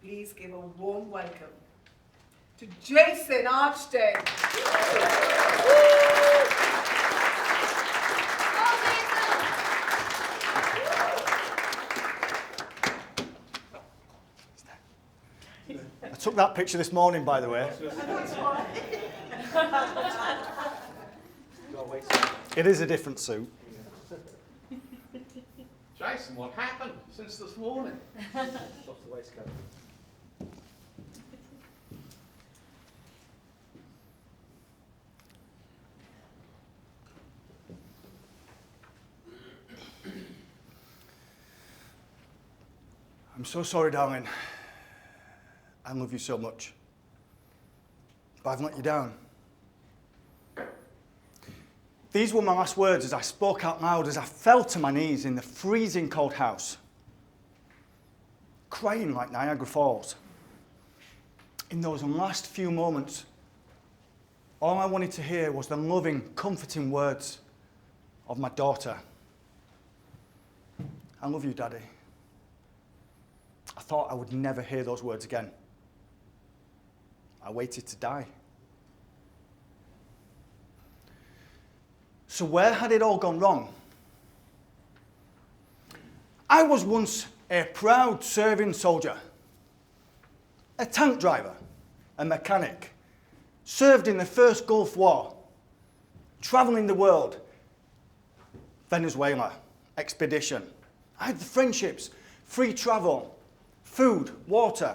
Please give a warm welcome to Jason Archden. I took that picture this morning, by the way. That's why. It is a different suit. Jason, what happened since this morning? Lost the waistcoat. I'm so sorry, darling. I love you so much. But I've let you down. These were my last words as I spoke out loud as I fell to my knees in the freezing cold house, crying like Niagara Falls. In those last few moments, all I wanted to hear was the loving, comforting words of my daughter. I love you, Daddy. I thought I would never hear those words again. I waited to die. So where had it all gone wrong? I was once a proud serving soldier, a tank driver, a mechanic, served in the First Gulf War, travelling the world, Venezuela, expedition. I had the friendships, free travel, food, water,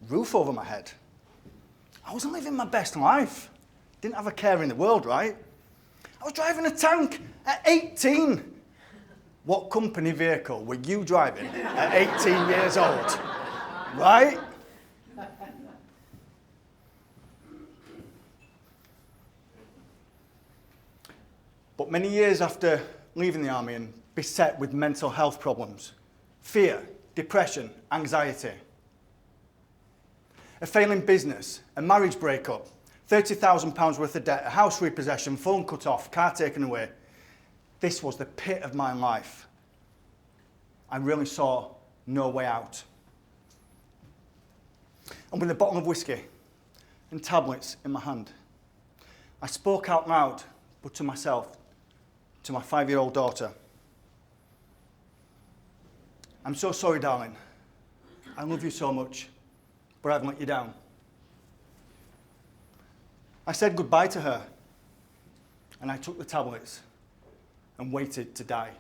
roof over my head. I was living my best life. Didn't have a care in the world, right? I was driving a tank at 18. What company vehicle were you driving at 18 years old? Right? But many years after leaving the army and beset with mental health problems, fear, depression, anxiety, a failing business, a marriage breakup, £30,000 worth of debt, a house repossession, phone cut off, car taken away. This was the pit of my life. I really saw no way out. And with a bottle of whiskey and tablets in my hand, I spoke out loud, but to myself, to my 5-year-old daughter. I'm so sorry, darling. I love you so much, but I've let you down. I said goodbye to her, and I took the tablets and waited to die.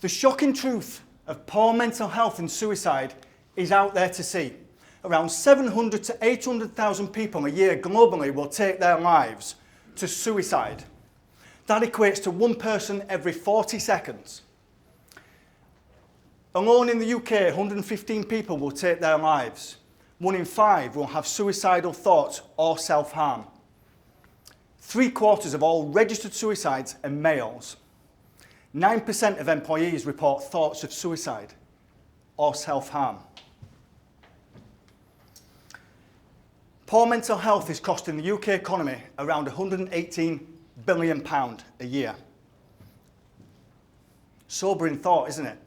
The shocking truth of poor mental health and suicide is out there to see. Around 700 to 800,000 people a year globally will take their lives to suicide. That equates to one person every 40 seconds. Alone in the UK, 115 people will take their lives. 1 in 5 will have suicidal thoughts or self-harm. 3/4 of all registered suicides are males. 9% of employees report thoughts of suicide or self-harm. Poor mental health is costing the UK economy around £118 billion a year. Sobering thought, isn't it?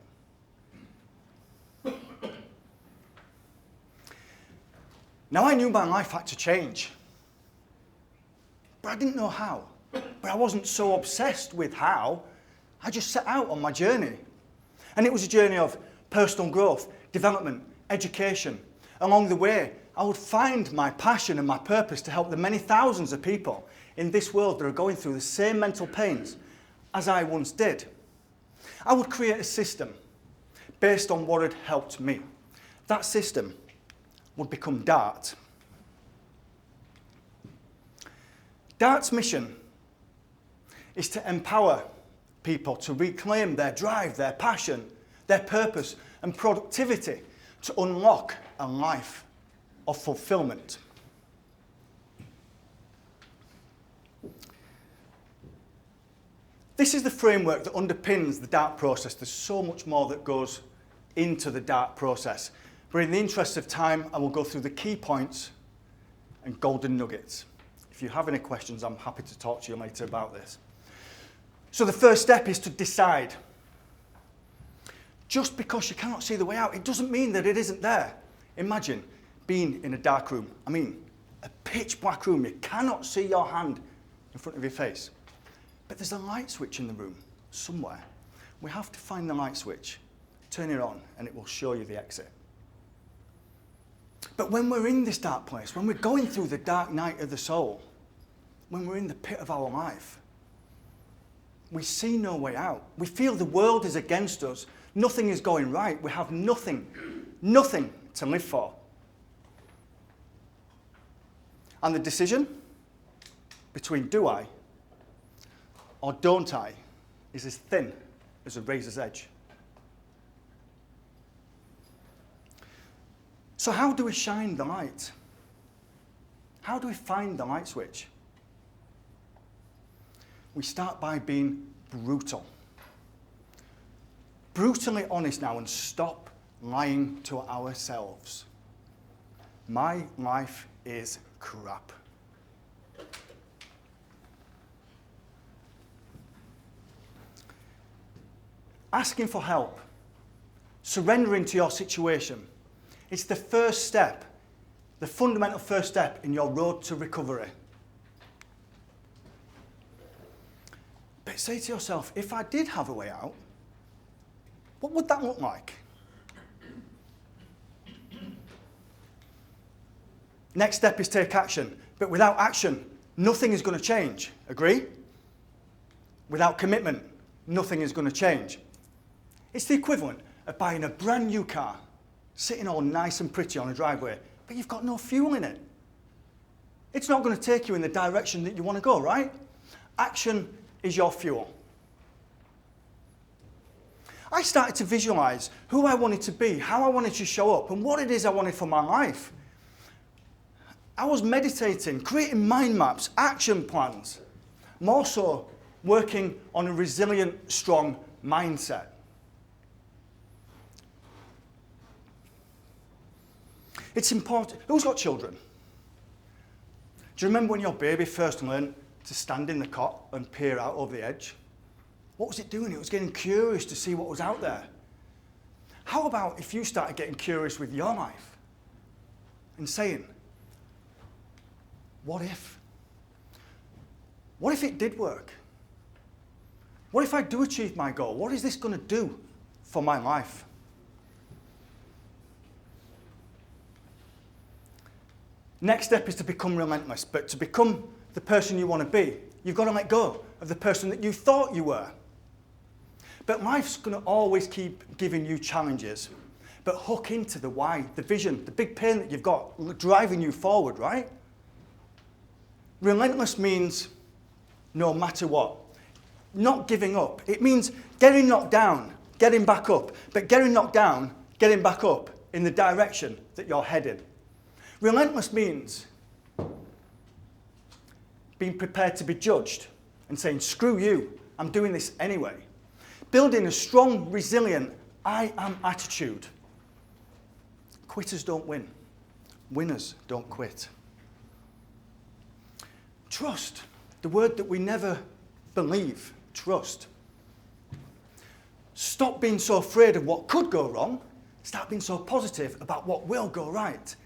Now, I knew my life had to change, but I didn't know how. But I wasn't so obsessed with how. I just set out on my journey. And it was a journey of personal growth, development, education. Along the way, I would find my passion and my purpose to help the many thousands of people in this world that are going through the same mental pains as I once did. I would create a system based on what had helped me. That system would become DART. DART's mission is to empower people to reclaim their drive, their passion, their purpose and productivity to unlock a life of fulfillment. This is the framework that underpins the DART process. There's so much more that goes into the DART process. But in the interest of time, I will go through the key points and golden nuggets. If you have any questions, I'm happy to talk to you later about this. So the first step is to decide. Just because you cannot see the way out, it doesn't mean that it isn't there. Imagine being in a dark room. I mean, a pitch black room. You cannot see your hand in front of your face. But there's a light switch in the room somewhere. We have to find the light switch, turn it on, and it will show you the exit. But when we're in this dark place, when we're going through the dark night of the soul, when we're in the pit of our life, we see no way out. We feel the world is against us. Nothing is going right. We have nothing to live for. And the decision between do I or don't I is as thin as a razor's edge. So how do we shine the light? How do we find the light switch? We start by being brutal. Brutally honest now and stop lying to ourselves. My life is crap. Asking for help, surrendering to your situation, it's the first step, the fundamental first step in your road to recovery. But say to yourself, if I did have a way out, what would that look like? Next step is take action. But without action, nothing is going to change. Agree? Without commitment, nothing is going to change. It's the equivalent of buying a brand new car, sitting all nice and pretty on a driveway, but you've got no fuel in it. It's not going to take you in the direction that you want to go, right? Action is your fuel. I started to visualize who I wanted to be, how I wanted to show up, and what it is I wanted for my life. I was meditating, creating mind maps, action plans, more so working on a resilient, strong mindset. It's important. Who's got children? Do you remember when your baby first learned to stand in the cot and peer out over the edge? What was it doing? It was getting curious to see what was out there. How about if you started getting curious with your life and saying, what if? What if it did work? What if I do achieve my goal? What is this going to do for my life? Next step is to become relentless, but to become the person you want to be, you've got to let go of the person that you thought you were. But life's going to always keep giving you challenges, but hook into the why, the vision, the big pain that you've got driving you forward, right? Relentless means no matter what, not giving up. It means getting knocked down, getting back up, but getting knocked down, getting back up in the direction that you're headed. Relentless means being prepared to be judged and saying, screw you, I'm doing this anyway. Building a strong, resilient, I am attitude. Quitters don't win. Winners don't quit. Trust, the word that we never believe, trust. Stop being so afraid of what could go wrong. Start being so positive about what will go right.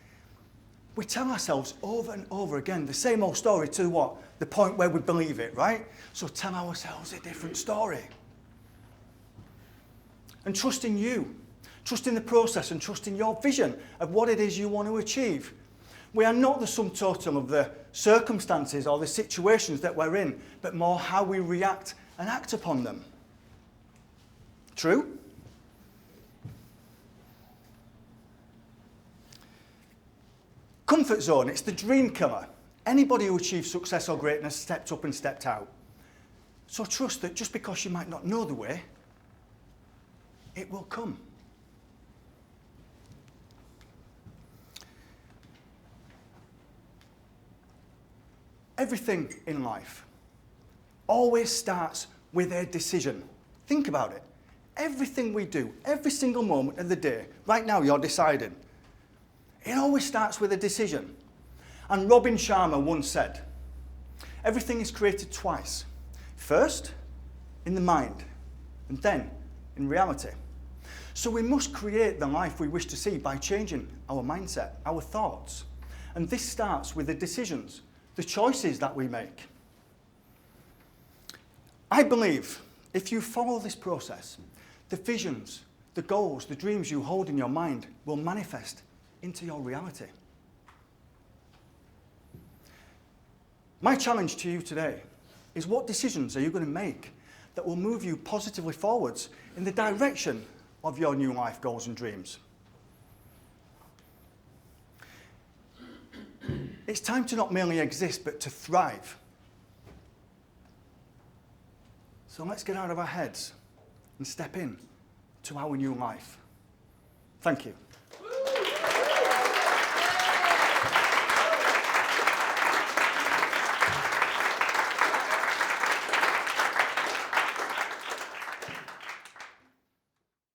We tell ourselves over and over again the same old story to what? The point where we believe it, right? So tell ourselves a different story. And trust in you. Trust in the process and trust in your vision of what it is you want to achieve. We are not the sum total of the circumstances or the situations that we're in, but more how we react and act upon them. True? Comfort zone, it's the dream killer. Anybody who achieves success or greatness stepped up and stepped out. So trust that just because you might not know the way, it will come. Everything in life always starts with a decision. Think about it. Everything we do, every single moment of the day, right now you're deciding. It always starts with a decision. And Robin Sharma once said, everything is created twice. First, in the mind, and then in reality. So we must create the life we wish to see by changing our mindset, our thoughts. And this starts with the decisions, the choices that we make. I believe if you follow this process, the visions, the goals, the dreams you hold in your mind will manifest into your reality. My challenge to you today is, what decisions are you going to make that will move you positively forwards in the direction of your new life goals and dreams? It's time to not merely exist, but to thrive. So let's get out of our heads and step in to our new life. Thank you.